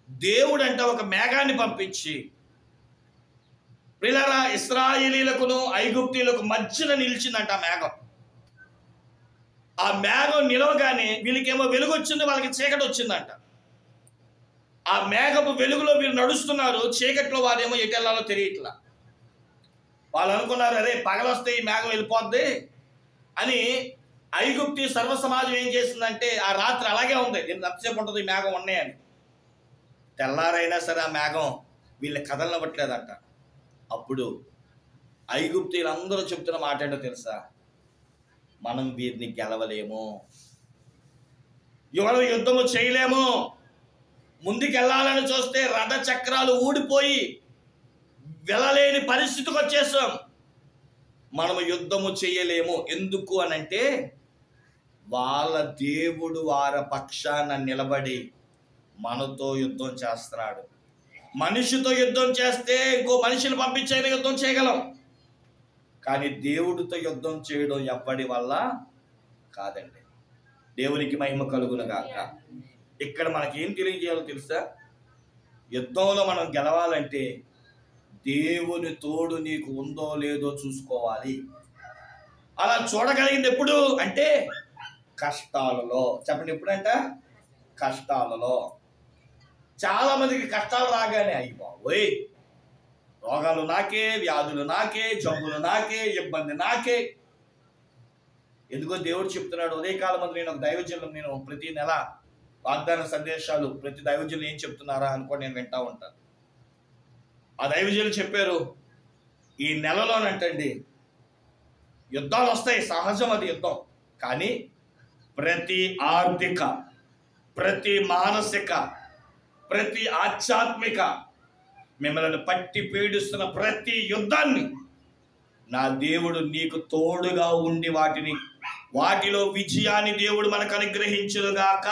దేవుడు అంట ఒక మేఘాన్ని పంపించి, ప్రియులారా, ఇశ్రాయేలీలకును ఐగుప్తీయులకు మధ్యన నిలిచిందంట ఆ మేఘం. ఆ మేఘం నిలవగానే వీళ్ళకేమో వెలుగు వచ్చింది, వాళ్ళకి చీకటి వచ్చిందంట. ఆ మేఘపు వెలుగులో వీళ్ళు నడుస్తున్నారు, చీకట్లో వారేమో ఎటు వెళ్ళాలో తెలియట్లా. వాళ్ళు అనుకున్నారు, అరే పగలొస్తే ఈ మేఘం వెళ్ళిపోద్ది అని. ఐగుప్తీ సర్వ సమాజం ఏం చేసిందంటే ఆ రాత్రి అలాగే ఉంది, ఎంతసేపు ఉంటుంది ఈ మేఘం ఉన్నాయని. తెల్లారైనా సరే ఆ మేఘం వీళ్ళ కదలనివ్వట్లేదంట. అప్పుడు ఐగుప్తీయులందరూ చెప్తున్న మాట ఏంటో తెలుసా? మనం వీరిని గెలవలేము, ఎవరు యుద్ధము చేయలేము, ముందుకెళ్ళాలని చూస్తే రథ చక్రాలు ఊడిపోయి వెళ్ళలేని పరిస్థితికి వచ్చేసాం, మనము యుద్ధము చేయలేము. ఎందుకు అనంటే వాళ్ళ దేవుడు వారి పక్షాన నిలబడి మనతో యుద్ధం చేస్తున్నాడు. మనిషితో యుద్ధం చేస్తే ఇంకో మనిషిని పంపించైనా యుద్ధం చేయగలం, కానీ దేవుడితో యుద్ధం చేయడం ఎవ్వడి వల్ల కాదండి. దేవునికి మహిమ కలుగును గాక. ఇక్కడ మనకేం తెలియజేయాలో తెలుసా? యుద్ధంలో మనం గెలవాలంటే దేవుని తోడు నీకు ఉందో లేదో చూసుకోవాలి. అలా చూడగలిగింది ఎప్పుడు అంటే కష్టాలలో. చెప్పండి, ఎప్పుడంట? కష్టాలలో. చాలా మందికి కష్టాలు రాగానే అయ్యి బాబోయ్, రోగాలు నాకే, వ్యాధులు నాకే, జబ్బులు నాకే, ఇబ్బంది నాకే. ఎందుకో దేవుడు చెప్తున్నాడు. ఉదయకాలం మంది నేను ఒక దైవజనులు, నేను ప్రతి నెల వాగ్దాన సందేశాలు ప్రతి దైవజనులు ఏం చెప్తున్నారా అనుకో నేను వింటా ఉంటాను. ఆ దైవజనులు చెప్పారు, ఈ నెలలోనంటండి యుద్ధాలు వస్తాయి, సహజం, అది యుద్ధం. కానీ ప్రతి ఆర్థిక, ప్రతి మానసిక, ప్రతి ఆధ్యాత్మిక మిమ్మల్ని పట్టి పీడిస్తున్న ప్రతి యుద్ధాన్ని నా దేవుడు నీకు తోడుగా ఉండి వాటిలో విజయాన్ని దేవుడు మనకు అనుగ్రహించునుగాక.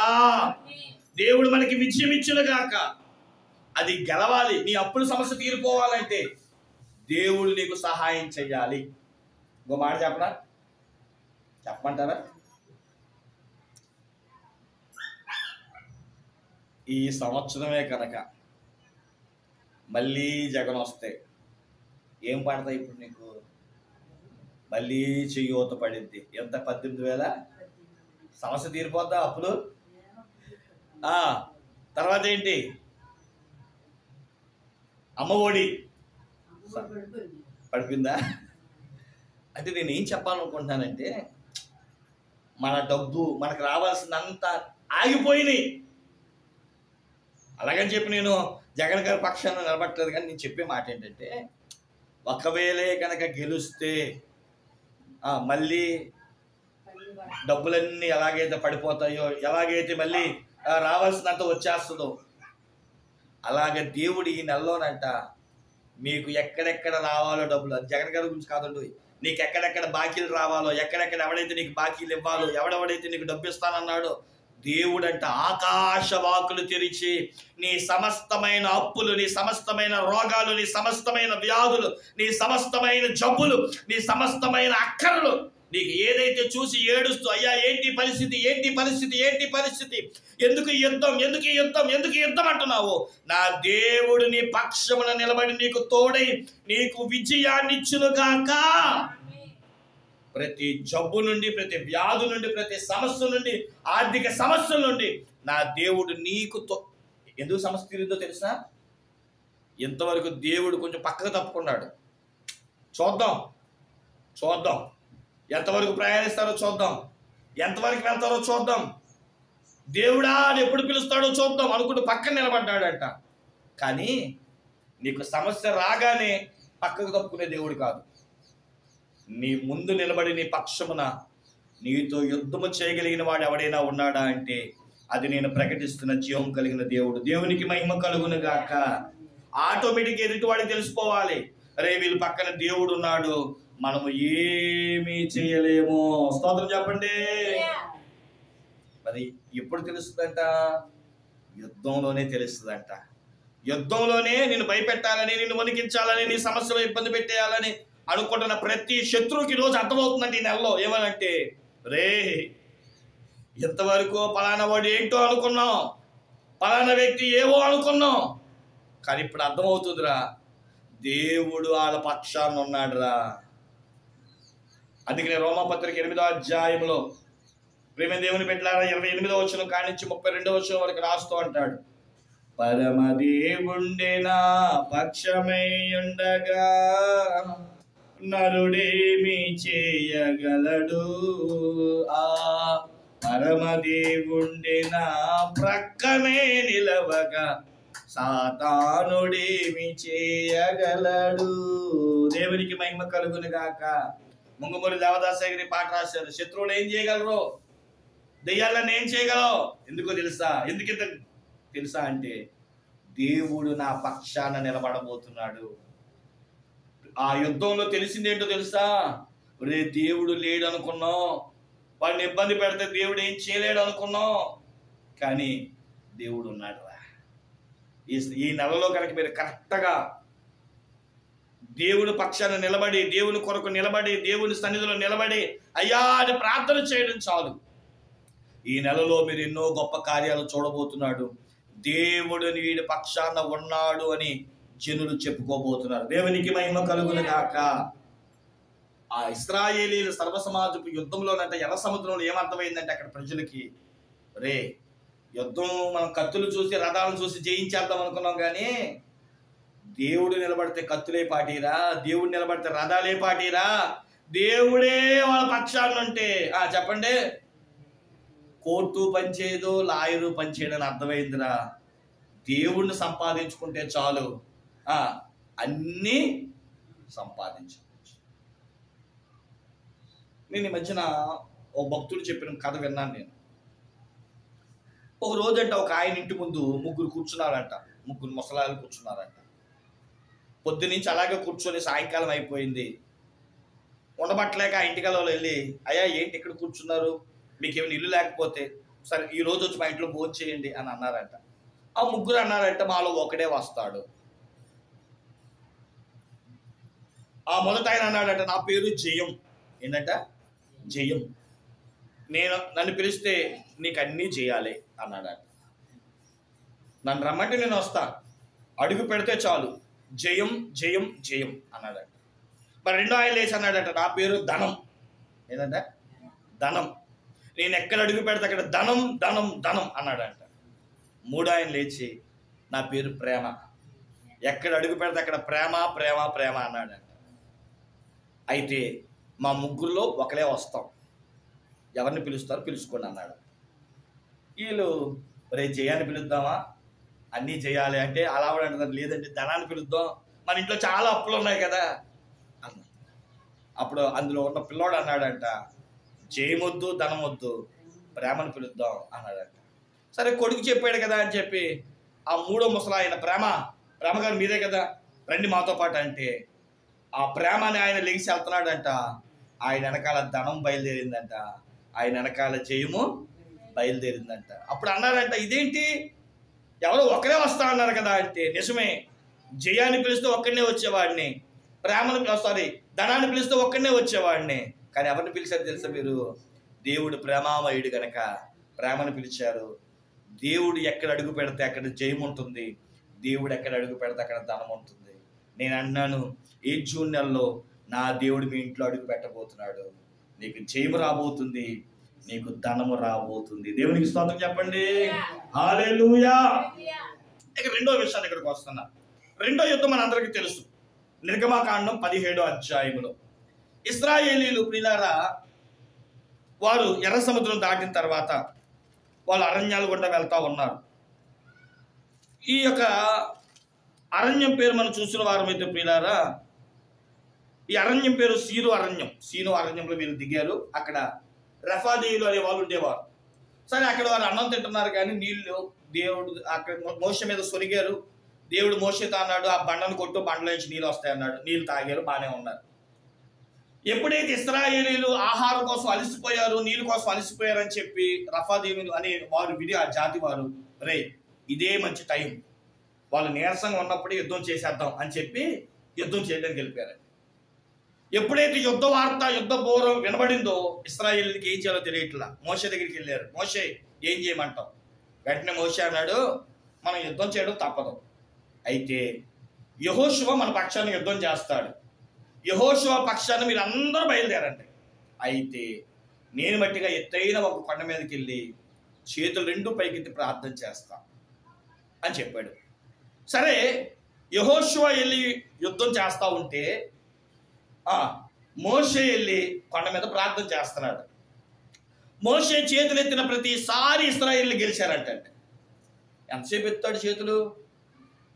దేవుడు మనకి విజయం ఇచ్చునుగాక. అది గెలవాలి. నీ అప్పుల సమస్య తీరిపోవాలంటే దేవుడు నీకు సహాయం చెయ్యాలి. ఇంకో మాట చెప్పమంటారా? ఈ సంవత్సరమే కనుక మళ్ళీ జగన్ వస్తే ఏం పడతాయి? ఇప్పుడు నీకు మళ్ళీ చెయ్యూత పడింది. ఎంత? 18,000. సమస్య తీరిపోద్దా అప్పులు? తర్వాత ఏంటి? అమ్మఒడి పడిపోయిందా? అంటే నేను ఏం చెప్పాలనుకుంటున్నానంటే, మన డబ్బు మనకు రావాల్సినంత ఆగిపోయినాయి. అలాగని చెప్పి నేను జగన్ గారి పక్షాన నిలబట్టలేదు. కానీ నేను చెప్పే మాట ఏంటంటే, ఒకవేళ కనుక గెలుస్తే మళ్ళీ డబ్బులన్నీ ఎలాగైతే పడిపోతాయో, ఎలాగైతే మళ్ళీ రావాల్సినంత వచ్చేస్తుందో, అలాగే దేవుడు ఈ నెలలోనంట మీకు ఎక్కడెక్కడ రావాలో డబ్బులు, అది జగన్ గారి గురించి కాదండి, నీకు ఎక్కడెక్కడ బాకీలు రావాలో, ఎక్కడెక్కడ ఎవడైతే నీకు బాకీలు ఇవ్వాలో, ఎవడెవడైతే నీకు డబ్బు ఇస్తానన్నాడో, దేవుడంట ఆకాశ వాకులు తెరిచి నీ సమస్తమైన అప్పులు, నీ సమస్తమైన రోగాలు, నీ సమస్తమైన వ్యాధులు, నీ సమస్తమైన జబ్బులు, నీ సమస్తమైన అక్కర్లు, నీకు ఏదైతే చూసి ఏడుస్తూ అయ్యా ఏంటి పరిస్థితి, ఏంటి పరిస్థితి, ఏంటి పరిస్థితి, ఎందుకు యుద్ధం, ఎందుకు యుద్ధం, ఎందుకు యుద్ధం అంటున్నావు, నా దేవుడు నీ పక్షమున నిలబడి నీకు తోడై నీకు విజయాన్ని ఇచ్చునుగాక. ప్రతి జబ్బు నుండి, ప్రతి వ్యాధు నుండి, ప్రతి సమస్య నుండి, ఆర్థిక సమస్యల నుండి నా దేవుడు నీకు ఎందుకు సమస్య తీరిందో తెలుసా? ఇంతవరకు దేవుడు కొంచెం పక్కకు తప్పుకున్నాడు. చూద్దాం ఎంతవరకు ప్రయాణిస్తారో చూద్దాం, ఎంతవరకు వెళ్తారో చూద్దాం, దేవుడా అని ఎప్పుడు పిలుస్తాడో చూద్దాం అనుకుంటూ పక్కన నిలబడ్డాడంట. కానీ నీకు సమస్య రాగానే పక్కకు తప్పుకునే దేవుడు కాదు. నీ ముందు నిలబడి నీ పక్షమున నీతో యుద్ధము చేయగలిగిన వాడు ఎవడైనా ఉన్నాడా అంటే అది నేను ప్రకటిస్తున్న జీవం కలిగిన దేవుడు. దేవునికి మహిమ కలుగును గాక. ఆటోమేటిక్ ఎదుటివాడికి తెలిసిపోవాలి, అరే వీళ్ళ పక్కన దేవుడు ఉన్నాడు, మనము ఏమీ చేయలేము. స్తోత్రం చెప్పండి. మరి ఎప్పుడు తెలుస్తుందంట? యుద్ధంలోనే తెలుస్తుందంట. యుద్ధంలోనే నిన్ను భయపెట్టాలని, నిన్ను వణికించాలని, నీ సమస్యలో ఇబ్బంది పెట్టేయాలని అనుకుంటున్న ప్రతి శత్రువుకి రోజు అర్థమవుతుందండి ఈ నెలలో. ఏమనంటే, రే ఇంతవరకు పలానా వాడు ఏంటో అనుకున్నాం, పలానా వ్యక్తి ఏవో అనుకున్నాం, కానీ ఇప్పుడు అర్థమవుతుందిరా, దేవుడు వాళ్ళ పక్షాన ఉన్నాడురా. అందుకనే రోమాపత్రిక 8వ అధ్యాయంలో ప్రేమ దేవుని పెట్టారా 28వ వచనం కానించి 32వ వచనం వరకు రాస్తూ అంటాడు, పరమదేవుండే నా పక్షమై ఉండగా నరుడేమి చేయగలడు, ఆ పరమదేవుండే నా ప్రక్కనే నిలవగా సాతానుడేమి చేయగలడు. దేవునికి మహిమ కలుగును గాక. ముంగుమూరి దేవదాసగిరి పాట రాశారు, శత్రువులు ఏం చేయగలరు, దెయ్యాలను ఏం చేయగలవు. ఎందుకో తెలుసా? ఎందుకంత తెలుసా అంటే దేవుడు నా పక్షాన నిలబడబోతున్నాడు. ఆ యుద్ధంలో తెలిసిందేంటో తెలుసా? రే దేవుడు లేడు అనుకున్నాం, వాడిని ఇబ్బంది పెడితే దేవుడు ఏం చేయలేడు అనుకున్నాం, కానీ దేవుడు ఉన్నాడు రా. ఈ నెలలో కనుక మీరు కరెక్ట్గా దేవుని పక్షాన నిలబడి, దేవుని కొరకు నిలబడి, దేవుని సన్నిధిలో నిలబడి అయ్యా అని ప్రార్థన చేయడం చాలు. ఈ నెలలో మీరు ఎన్నో గొప్ప కార్యాలు చూడబోతున్నాడు. దేవుడు వీడి పక్షాన ఉన్నాడు అని జనులు చెప్పుకోబోతున్నారు. దేవునికి మహిమ కలుగును గాక. ఆ ఇశ్రాయేలీల సర్వసమాజపు యుద్ధంలోనంటే ఎర్ర సముద్రంలో ఏమర్థమైందంటే అక్కడ ప్రజలకి, రే యుద్ధం మనం కత్తులు చూసి రథాలను చూసి జయించేద్దాం అనుకున్నాం, కానీ దేవుడు నిలబడితే కత్తులే పాటీరా, దేవుడు నిలబడితే రథాలే పాటీరా, దేవుడే వాళ్ళ పక్షాన్ని ఉంటే చెప్పండి, కోర్టు పనిచేయదు, లాయరు పనిచేయడని అర్థమైందిరా. దేవుణ్ణి సంపాదించుకుంటే చాలు, అన్నీ సంపాదించుకోవచ్చు. నేను ఈ మధ్యన ఓ భక్తుడు చెప్పిన కథ విన్నాను. నేను ఒక రోజంట ఒక ఆయన ఇంటి ముందు ముగ్గురు కూర్చున్నారంట, ముగ్గురు ముసలాలు కూర్చున్నారంట. పొద్దునుంచి అలాగే కూర్చొని సాయంకాలం అయిపోయింది. ఉండబట్టలేక ఆ ఇంటికల్లో వెళ్ళి, అయ్యా ఏంటి ఇక్కడ కూర్చున్నారు, మీకేమైనా ఇల్లు లేకపోతే సరే ఈ రోజు వచ్చి మా ఇంట్లో భోజనం చేయండి అని అన్నారంట. ఆ ముగ్గురు అన్నారంట, మాలో ఒకడే వస్తాడు. ఆ మొదట ఆయన అన్నాడంట, నా పేరు జయం. ఏంటంట? జయం. నన్ను పిలిస్తే నీకు అన్నీ చేయాలి అన్నాడట. నన్ను రమ్మంటే నేను వస్తా, అడుగు పెడితే చాలు, జయం జయం జయం అన్నాడట. మరి రెండో ఆయన లేచి అన్నాడట, నా పేరు ధనం. ఏంటంటే ధనం. నేను ఎక్కడ అడుగు పెడితే అక్కడ ధనం ధనం ధనం అన్నాడంట. మూడో ఆయన లేచి, నా పేరు ప్రేమ. ఎక్కడ అడుగు పెడితే అక్కడ ప్రేమ ప్రేమ ప్రేమ అన్నాడంట. అయితే మా ముగ్గురులో ఒకలే వస్తాం, ఎవరిని పిలుస్తారో పిలుచుకోండి అన్నాడు. వీళ్ళు రే జయాన్ని పిలుద్దామా, అన్నీ చేయాలి అంటే అలా కూడా అంటారు, లేదంటే ధనాన్ని పిలుద్దాం, మన ఇంట్లో చాలా అప్పులు ఉన్నాయి కదా అన్న. అప్పుడు అందులో ఉన్న పిల్లోడు అన్నాడంట, జయమొద్దు ధనం వద్దు, ప్రేమను పిలుద్దాం అన్నాడంట. సరే కొడుకు చెప్పాడు కదా అని చెప్పి ఆ మూడో ముసలాయన, ప్రేమ గారు మీరే కదా రండి మాతో పాటు అంటే, ఆ ప్రేమని ఆయన లెగిసి వెళ్తున్నాడంట. ఆయన వెనకాల ధనం బయలుదేరిందంట, ఆయన వెనకాల జయము బయలుదేరిందంట. అప్పుడు అన్నారంట, ఇదేంటి ఎవరో ఒకరే వస్తా అన్నారు కదా అంటే, నిజమే, జయాన్ని పిలిస్తే ఒక్కడనే వచ్చేవాడిని, ధనాన్ని పిలిస్తే ఒక్కడనే వచ్చేవాడిని, కానీ ఎవరిని పిలిచారు తెలుసా మీరు? దేవుడు ప్రేమామయుడు గనక ప్రేమను పిలిచారు. దేవుడు ఎక్కడ అడుగు పెడితే అక్కడ జయం ఉంటుంది, దేవుడు ఎక్కడ అడుగు పెడితే అక్కడ ధనం ఉంటుంది. నేను అన్నాను, ఈ జూన్ నెలలో నా దేవుడు మీ ఇంట్లో అడుగు పెట్టబోతున్నాడు, నీకు జయము రాబోతుంది, నీకు ధనము రాబోతుంది. దేవునికి స్తోత్రం చెప్పండి. హల్లెలూయా. ఇక రెండో విషయాన్ని ఇక్కడికి వస్తున్నా. రెండో యుద్ధం మనందరికీ తెలుసు, నిర్గమకాండం 17వ అధ్యాయంలో ఇశ్రాయేలీలు ప్రియులారా, వారు ఎర్ర సముద్రం దాటిన తర్వాత వాళ్ళు అరణ్యాలు గుండా వెళ్తా ఉన్నారు. ఈ యొక్క అరణ్యం పేరు మనం చూసిన వారమైతే ప్రియులారా, ఈ అరణ్యం పేరు సీను అరణ్యం. సీను అరణ్యంలో వీళ్ళు దిగారు. అక్కడ రెఫాదీయులు అనే వాళ్ళు ఉండేవారు. సరే అక్కడ వాళ్ళు అన్నం తింటున్నారు, కానీ నీళ్లు దేవుడు అక్కడ మోషే మీద సొరిగారు. దేవుడు మోషేతో అన్నాడు, ఆ బండను కొట్టు, బండలో నుంచి నీళ్ళు వస్తాయి అన్నాడు. నీళ్ళు తాగారు, బాగానే ఉన్నారు. ఎప్పుడైతే ఇశ్రాయేలీలు ఆహారం కోసం అలసిపోయారు, నీళ్ళ కోసం అలసిపోయారు అని చెప్పి రఫాదీయులు అనే వారు విడి ఆ జాతి వారు, రే ఇదే మంచి టైం, వాళ్ళు నీరసంగా ఉన్నప్పుడే యుద్ధం చేసేద్దాం అని చెప్పి యుద్ధం చేయడానికి వెళ్ళిపోయారు. ఎప్పుడైతే యుద్ధ వార్త, యుద్ధ బోరం వినబడిందో ఇశ్రాయేలీకి ఏం చేయాలో తెలియట్లా. మోషే దగ్గరికి వెళ్ళారు. మోషే ఏం చేయమంటాం? వెంటనే మోషే అన్నాడు, మనం యుద్ధం చేయడం తప్పదు, అయితే యెహోషువ మన పక్షాన్ని యుద్ధం చేస్తాడు, యెహోషువ పక్షాన్ని మీరు అందరూ బయలుదేరండి. అయితే నేను మట్టిగా ఎత్తైన ఒక కొండ మీదకి వెళ్ళి చేతులు రెండు పైకెత్తి ప్రార్థన చేస్తా అని చెప్పాడు. సరే యెహోషువ వెళ్ళి యుద్ధం చేస్తూ ఉంటే మోషే వెళ్ళి కొండ మీద ప్రార్థన చేస్తున్నాడు. మోషే చేతులు ఎత్తిన ప్రతిసారి ఇశ్రాయేలు గెలిచారంటే, ఎంతసేపు ఎత్తాడు చేతులు?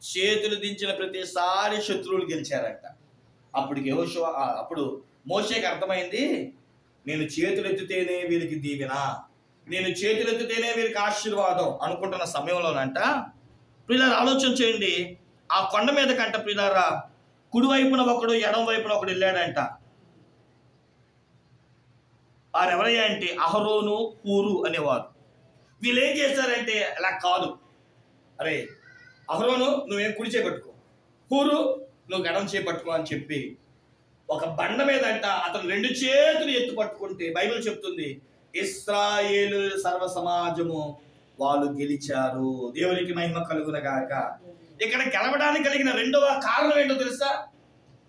చేతులు దించిన ప్రతిసారి శత్రువులు గెలిచారంట. అప్పుడు మోషేకి అర్థమైంది, నేను చేతులు ఎత్తితేనే వీరికి దీవెన, నేను చేతులు ఎత్తితేనే వీరికి ఆశీర్వాదం అనుకుంటున్న సమయంలోనంట, ప్రియులారా ఆలోచన చేయండి, ఆ కొండ మీద కంట ప్రియులారా కుడివైపున ఒకడు, ఎడం వైపున ఒకడు వెళ్ళాడంట. వారు ఎవరయ్యా అంటే అహరోను, హూరు అనేవారు. వీళ్ళు ఏం చేశారంటే, అలా కాదు, అరే అహరోను నువ్వేం కుడి చేపట్టుకో, హూరు నువ్వు ఎడం చేపట్టుకో అని చెప్పి ఒక బండ మీద అంట అతను 2 చేతులు ఎత్తు పట్టుకుంటే బైబిల్ చెప్తుంది ఇశ్రాయేలు సర్వ సమాజము వాళ్ళు గెలిచారు. దేవునికి మహిమ కలుగును గాక. ఇక్కడ గెలవడానికి కలిగిన రెండవ కారణం ఏంటో తెలుసా?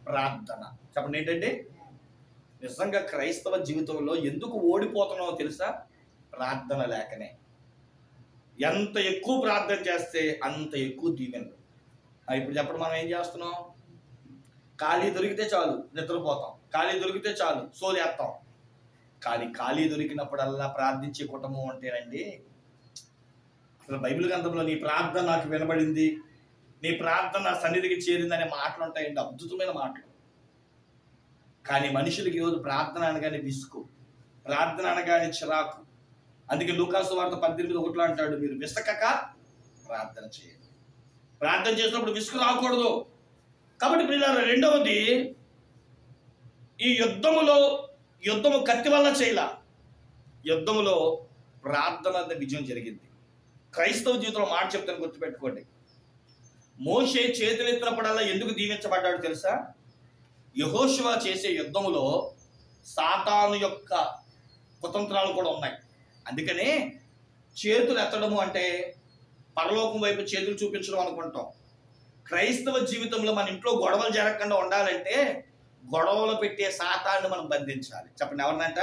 ప్రార్థన. చెప్పండి ఏంటంటే, నిజంగా క్రైస్తవ జీవితంలో ఎందుకు ఓడిపోతున్నావో తెలుసా? ప్రార్థన లేకనే. ఎంత ఎక్కువ ప్రార్థన చేస్తే అంత ఎక్కువ దీవెనలు. ఇప్పుడు చెప్పండి, మనం ఏం చేస్తున్నాం? ఖాళీ దొరికితే చాలు నిద్రపోతాం, ఖాళీ దొరికితే చాలు సోదేస్తాం. కానీ ఖాళీ దొరికినప్పుడల్లా ప్రార్థించే కుటుంబం ఉంటేనండి, అసలు బైబిల్ గ్రంథంలో నీ ప్రార్థన నాకు వినబడింది, నీ ప్రార్థన నా సన్నిధికి చేరింది అనే మాటలు ఉంటాయండి, అద్భుతమైన మాటలు. కానీ మనుషులకి ఈరోజు ప్రార్థన అనగానే విసుగు, ప్రార్థన అనగానే చిరాకు. అందుకే లూకాసు వార్త 18:1 అంటాడు, మీరు విసకక ప్రార్థన చేయండి. ప్రార్థన చేసినప్పుడు విసుగు రాకూడదు. కాబట్టి ప్రియులారా, రెండవది, ఈ యుద్ధము కత్తి వల్ల చేయలా, యుద్ధములో ప్రార్థన విజయం జరిగింది. క్రైస్తవ జీవితంలో మాట చెప్తాను, గుర్తుపెట్టుకోండి. మోషే చేతులెత్తినప్పుడల్లా ఎందుకు దీవించబడ్డాడు తెలుసా? యెహోషువ చేసే యుద్ధములో సాతాను యొక్క కుతంత్రాలు కూడా ఉన్నాయి. అందుకనే చేతులు ఎత్తడము అంటే పరలోకం వైపు చేతులు చూపించడం అనుకుంటాం. క్రైస్తవ జీవితంలో మన ఇంట్లో గొడవలు జరగకుండా ఉండాలంటే గొడవలు పెట్టే సాతాన్ని మనం బంధించాలి. చెప్పండి, ఎవరినంట?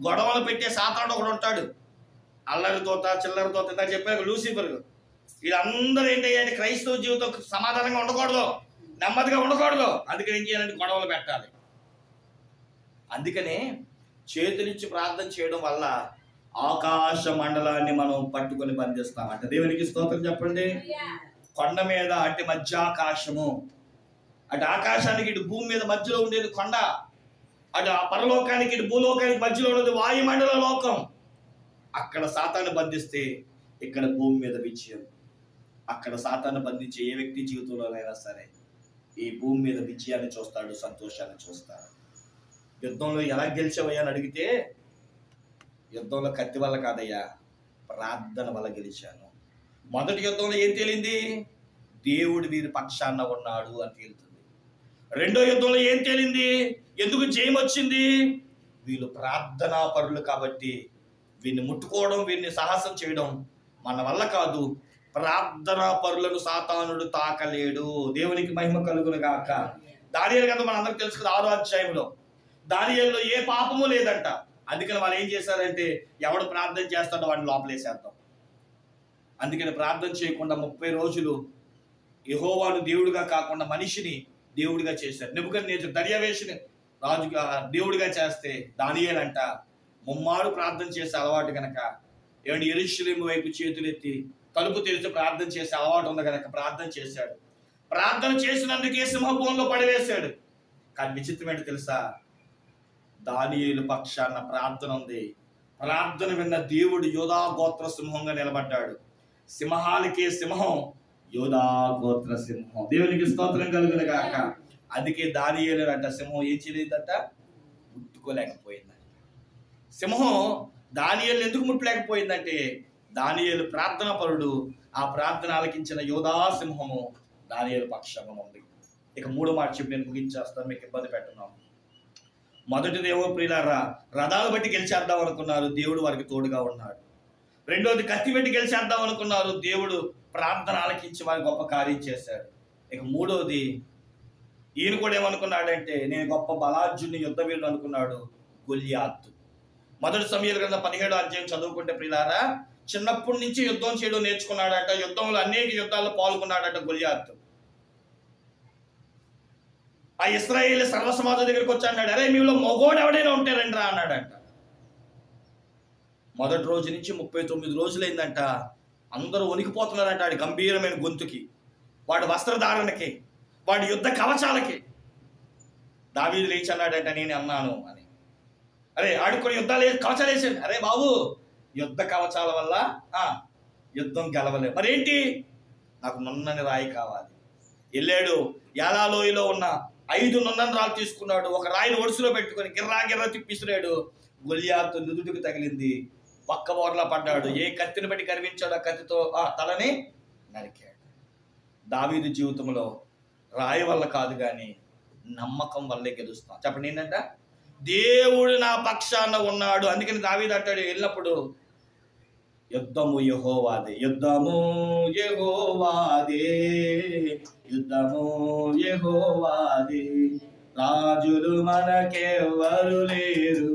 గొడవలు పెట్టే సాతాను ఒకడు ఉంటాడు, అల్లరి తోత చిల్లర తోత. ఇందాక చెప్పారు లూసిఫర్. వీళ్ళందరూ ఏంటంటే క్రైస్తవ జీవితం సమాధానంగా ఉండకూడదు, నెమ్మదిగా ఉండకూడదు. అందుకని ఏం చేయాలంటే గొడవలు పెట్టాలి. అందుకనే చేతులిచ్చి ప్రార్థన చేయడం వల్ల ఆకాశ మండలాన్ని మనం పట్టుకొని బంధిస్తామంట. దేవునికి స్తోత్రం చెప్పండి. కొండ మీద అంటే మధ్య ఆకాశము, అటు ఆకాశానికి ఇటు భూమి మీద మధ్యలో ఉండేది కొండ, అటు ఆ పరలోకానికి ఇటు భూలోకానికి మధ్యలో ఉండేది వాయుమండల లోకం. అక్కడ సాతాను బంధిస్తే ఇక్కడ భూమి మీద విజయం. అక్కడ సాతాను బంధించే ఏ వ్యక్తి జీవితంలోనైనా సరే ఈ భూమి మీద విజయాన్ని చూస్తాడు, సంతోషాన్ని చూస్తాడు. యుద్ధంలో ఎలా గెలిచావయ్యా అని అడిగితే, యుద్ధంలో కత్తి వల్ల కాదయ్యా, ప్రార్థన వల్ల గెలిచాను. మొదటి యుద్ధంలో ఏం తేలింది? దేవుడు వీరి పక్షాన ఉన్నాడు అని తేలుతుంది. రెండో యుద్ధంలో ఏం తేలింది? ఎందుకు జయం వచ్చింది? వీళ్ళు ప్రార్థనా పరులు కాబట్టి వీరిని ముట్టుకోవడం, వీరిని సాహసం చేయడం మన వల్ల కాదు. ప్రార్థనా పరులను సాతానుడు తాకలేడు. దేవునికి మహిమ కలుగును గాక. దానియేలు గ్రంథం మనందరికీ తెలుసు కదా, 6వ అధ్యాయంలో దానియేలులో ఏ పాపము లేదంట. అందుకని వాళ్ళు ఏం చేశారంటే, ఎవడు ప్రార్థన చేస్తాడో వాడిని లోపలేసేద్దాం. అందుకని ప్రార్థన చేయకుండా 30 రోజులు యెహోవాను దేవుడిగా కాకుండా మనిషిని దేవుడిగా చేశారు. నెబుకద్నెజరు దర్యావేషుని రాజుగా దేవుడిగా చేస్తే దానియేలు అంట ముమ్మారు ప్రార్థన చేసే అలవాటు కనుక, ఏమంటే యెరూషలేము వైపు చేతులెత్తి తలుపు తెరిచి ప్రార్థన చేసే అలవాటు ఉంది కనుక ప్రార్థన చేశాడు. ప్రార్థన చేసినందుకే సింహభూమిలో పడివేశాడు. కానీ విచిత్రం ఏంటో తెలుసా? దానియేలు పక్షాన ప్రార్థన ఉంది. ప్రార్థన విన్న దేవుడు యోధా గోత్ర సింహంగా నిలబడ్డాడు. సింహాలకే సింహం యోధా గోత్ర సింహం. దేవునికి స్తోత్రం కలుగును గాక. అందుకే దానియేలు అంట సింహం ఏం చేయలేదంట, ముట్టుకోలేకపోయిందంట. సింహం దానియేలు ఎందుకు ముట్టలేకపోయిందంటే, దానియేలు ప్రార్థనా పరుడు. ఆ ప్రార్థన ఆలకించిన యోధా సింహము దానియేలు పక్షంగా ఉంది. ఇక 3వ మాట చెప్పి నేను ముగించేస్తాను, మీకు ఇబ్బంది పెట్టున్నాను. మొదటిదేమో ప్రియులారా, రథాలు బట్టి గెలిచేద్దాం అనుకున్నారు, దేవుడు వారికి తోడుగా ఉన్నాడు. రెండోది, కత్తి పెట్టి గెలిచేద్దాం అనుకున్నారు, దేవుడు ప్రార్థన ఆలకించి వారి గొప్ప కార్యం చేశాడు. ఇక 3వది, ఈయన కూడా ఏమనుకున్నాడంటే, నేను గొప్ప బలార్జుని యుద్ధ వీరుడు అనుకున్నాడు, గొల్యాతు. మొదటి సమూయేలు గ్రంథం 17వ అధ్యాయం చదువుకుంటే ప్రియులారా, చిన్నప్పటి నుంచి యుద్ధం చేయడం నేర్చుకున్నాడట. యుద్ధంలో అనేక యుద్ధాల్లో పాల్గొన్నాడట గొల్యాతు. ఆ ఇశ్రాయేలు సర్వసమాజం దగ్గరికి వచ్చి అన్నాడు, అరే మీలో మగోడు ఎవడైనా ఉంటే రండిరా అన్నాడంట. మొదటి రోజు నుంచి 39 రోజులైందంట. అందరూ వణికిపోతున్నారంట వాడి గంభీరమైన గొంతుకి, వాడి వస్త్రధారణకి, వాడి యుద్ధ కవచాలకి. దావీదు లేచి అన్నాడంట, నేను అన్నాను అని. అరే ఆడుకొని యుద్ధాలు కవచాలు వేసాడు. అరే బాబు, యుద్ధ కవచాల వల్ల యుద్ధం గెలవలేదు. మరేంటి? నాకు నున్నని రాయి కావాలి. వెళ్ళాడు, యాలాలోయలో ఉన్న 5 నున్నని రాళ్ళు తీసుకున్నాడు. ఒక రాయిని ఒడిసిలో పెట్టుకొని గిర్రా గిర్రా తిప్పిస్తున్నాడు. గొల్యాతు నుదుటికి తగిలింది, పక్క బోర్లా పడ్డాడు. ఏ కత్తిని బట్టి కరివించాడు, ఆ కత్తితో ఆ తలని నరికాడు. దావీదు జీవితంలో రాయి వల్ల కాదు కానీ నమ్మకం వల్లే గెలుస్తాం. చెప్పండి ఏంటంట, దేవుడు నా పక్షాన ఉన్నాడు. అందుకని దావీదు అంటాడు వెళ్ళినప్పుడు, యుద్ధము యెహోవాదే, యుద్ధము యెహోవాదే, యుద్ధము యెహోవాదే, రాజులు మనకెవ్వరు లేరు,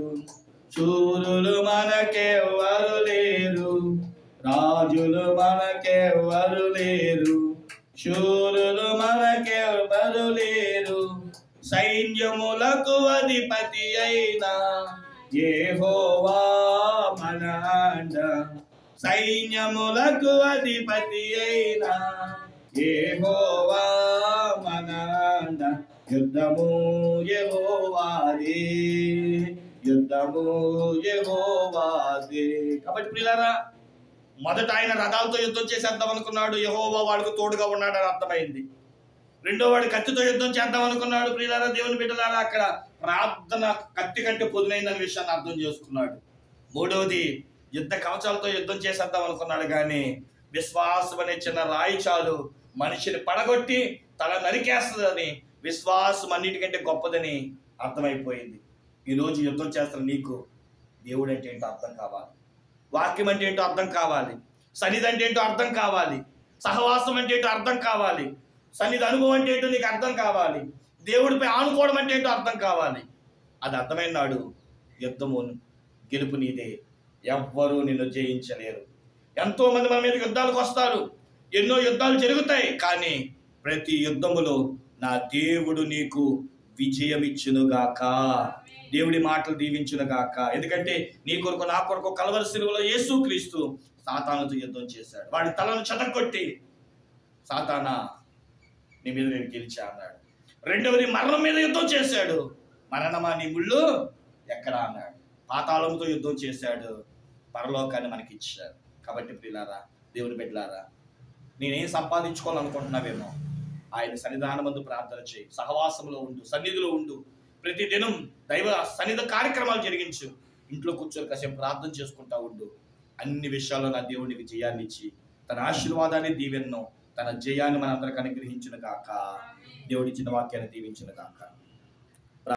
శూరులు మనకెవ్వరు లేరు, రాజులు మనకెవ్వరు లేరు, శూరులు మనకెవ్వరు లేరు, సైన్యములకు అధిపతి అయిన యెహోవా మన అండ, సైన్యములకు అధిపతి అయిన యెహోవా మన అండ, యుద్ధము యెహోవాదే, యుద్ధము యెహోవాదే. కాబట్టి ప్రియులారా, మొదట ఆయన రథాలతో యుద్ధం చేసేద్దాం అనుకున్నాడు, యెహోవా వాడికి తోడుగా ఉన్నాడని అర్థమైంది. రెండో వాడు కత్తితో యుద్ధం చేద్దాం అనుకున్నాడు. ప్రియులారా, దేవుని బిడ్డలారా, అక్కడ ప్రార్థన కత్తి కంటే పొదునైన విషయాన్ని అర్థం చేసుకున్నాడు. మూడవది, యుద్ధ కవచాలతో యుద్ధం చేసేద్దాం అనుకున్నాడు, కానీ విశ్వాసం అనే చిన్న రాయి చాలు మనిషిని పడగొట్టి తల నరికేస్తుందని, విశ్వాసం అన్నిటికంటే గొప్పదని అర్థమైపోయింది. ఈరోజు యుద్ధం చేస్తున్న నీకు దేవుడు అంటే ఏంటో అర్థం కావాలి, వాక్యం అంటే ఏంటో అర్థం కావాలి, సన్నిధి అంటే ఏంటో అర్థం కావాలి, సహవాసం అంటే ఏంటో అర్థం కావాలి, సన్నిధి అనుభవం అంటే ఏంటో నీకు అర్థం కావాలి, దేవుడిపై ఆనుకోవడం అంటే ఏంటో అర్థం కావాలి. అది అర్థమైన నాడు యుద్ధము గెలుపు నీదే, ఎవ్వరూ నిన్ను జయించలేరు. ఎంతో మంది మన మీద యుద్ధాలకు వస్తారు, ఎన్నో యుద్ధాలు జరుగుతాయి, కానీ ప్రతి యుద్ధములో నా దేవుడు నీకు విజయం ఇచ్చునుగాక. దేవుడి మాటలు దీవించునుగాక. ఎందుకంటే నీ కొరకు నా కొరకు కల్వరి శిలువలో యేసుక్రీస్తు సాతానుతో యుద్ధం చేశాడు. వాడి తలను చెదగొట్టి, సాతానా నీ మీద నేను గెలిచా అన్నాడు. రెండవది, మరణం మీద యుద్ధం చేశాడు. మరణమా నీ ముళ్ళు ఎక్కడా అన్నాడు. పాతాళంతో యుద్ధం చేశాడు, పరలోకాన్ని మనకి ఇచ్చాడు. కాబట్టి ప్రియులారా, దేవుని బిడ్డలారా, నేనేం సంపాదించుకోవాలనుకుంటున్నావేమో, ఆయన సన్నిధానమందు ప్రార్థన చేయి, సహవాసంలో ఉండు, సన్నిధిలో ఉండు, ప్రతి దినం దైవ సన్నిధి కార్యక్రమాలు జరిగించు, ఇంట్లో కూర్చొని కాసేపు ప్రార్థన చేసుకుంటా ఉండు. అన్ని విషయాల్లో నా దేవునికి జయాన్ని ఇచ్చి, తన ఆశీర్వాదాన్ని దీవెన్నో, తన జయాన్ని మనందరికి అనుగ్రహించును గాక. దేవుడి ఇచ్చిన వాక్యాన్ని దీవించును గాక.